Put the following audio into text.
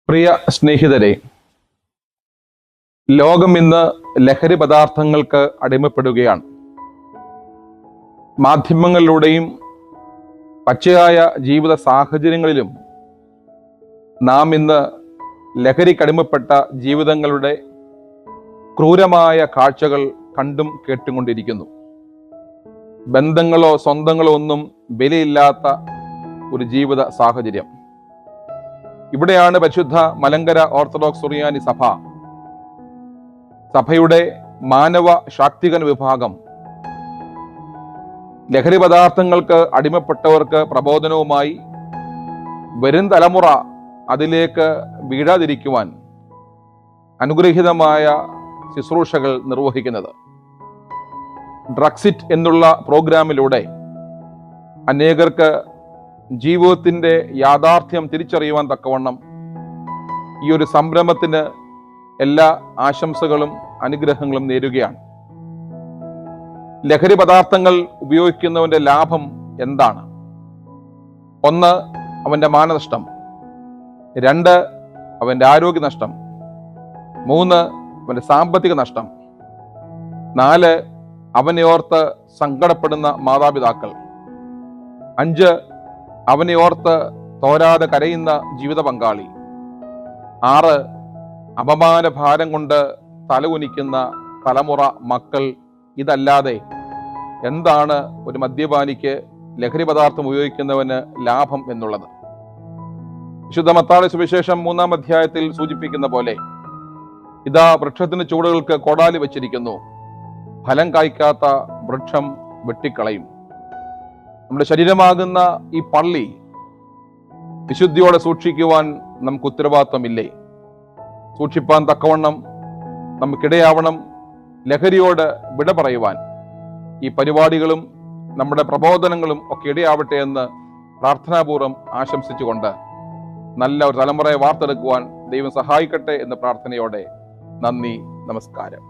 പ്രിയ സ്നേഹിതരെ, ലോകം ഇന്ന് ലഹരി പദാർത്ഥങ്ങൾക്ക് അടിമപ്പെടുകയാണ്. മാധ്യമങ്ങളിലൂടെയും പച്ചയായ ജീവിത സാഹചര്യങ്ങളിലും നാം ഇന്ന് ലഹരിക്കടിമപ്പെട്ട ജീവിതങ്ങളുടെ ക്രൂരമായ കാഴ്ചകൾ കണ്ടും കേട്ടുകൊണ്ടിരിക്കുന്നു. ബന്ധങ്ങളോ സ്വന്തങ്ങളോ ഒന്നും വിലയില്ലാത്ത ഒരു ജീവിത സാഹചര്യം. ഇവിടെയാണ് പരിശുദ്ധ മലങ്കര ഓർത്തഡോക്സ് സുറിയാനി സഭയുടെ മാനവ ശാക്തികൻ വിഭാഗം ലഹരി പദാർത്ഥങ്ങൾക്ക് അടിമപ്പെട്ടവർക്ക് പ്രബോധനവുമായി വരും തലമുറ അതിലേക്ക് വീഴാതിരിക്കുവാൻ അനുഗ്രഹീതമായ ശുശ്രൂഷകൾ നിർവഹിക്കുന്നത്. ഡ്രഗ്സിറ്റ് എന്നുള്ള പ്രോഗ്രാമിലൂടെ അനേകർക്ക് ജീവിതത്തിൻ്റെ യാഥാർത്ഥ്യം തിരിച്ചറിയുവാൻ തക്കവണ്ണം ഈ ഒരു സംരംഭത്തിന് എല്ലാ ആശംസകളും അനുഗ്രഹങ്ങളും നേരുകയാണ്. ലഹരി പദാർത്ഥങ്ങൾ ഉപയോഗിക്കുന്നവന്റെ ലാഭം എന്താണ്? 1, അവന്റെ മാനനഷ്ടം. 2, അവന്റെ ആരോഗ്യ നഷ്ടം. 3, അവന്റെ സാമ്പത്തിക നഷ്ടം. 4, അവനെ ഓർത്ത് സങ്കടപ്പെടുന്ന മാതാപിതാക്കൾ. 5, അവനെ ഓർത്ത് തോരാതെ കരയുന്ന ജീവിത പങ്കാളി. 6, അപമാന ഭാരം കൊണ്ട് തലകുനിക്കുന്ന തലമുറ മക്കൾ. ഇതല്ലാതെ എന്താണ് ഒരു മദ്യപാനിക്ക് ലഹരി പദാർത്ഥം ഉപയോഗിക്കുന്നവന് ലാഭം എന്നുള്ളത്? വിശുദ്ധ മത്തായി സുവിശേഷം 3-ാം അധ്യായത്തിൽ സൂചിപ്പിക്കുന്ന പോലെ, ഇതാ വൃക്ഷത്തിന് ചുവടുകൾക്ക് കോടാലി വച്ചിരിക്കുന്നു, ഫലം കായ്ക്കാത്ത വൃക്ഷം വെട്ടിക്കളയും. നമ്മുടെ ശരീരമാകുന്ന ഈ പള്ളി വിശുദ്ധിയോടെ സൂക്ഷിക്കുവാൻ നമുക്ക് ഉത്തരവാദിത്വമില്ലേ? സൂക്ഷിപ്പാൻ തക്കവണ്ണം നമുക്കിടയാവണം. ലഹരിയോട് വിട പറയുവാൻ ഈ പരിപാടികളും നമ്മുടെ പ്രബോധനങ്ങളും ഒക്കെ ഇടയാവട്ടെ എന്ന് പ്രാർത്ഥനാപൂർവ്വം ആശംസിച്ചുകൊണ്ട് നല്ല ഒരു തലമുറയെ വാർത്തെടുക്കുവാൻ ദൈവം സഹായിക്കട്ടെ എന്ന പ്രാർത്ഥനയോടെ നന്ദി, നമസ്കാരം.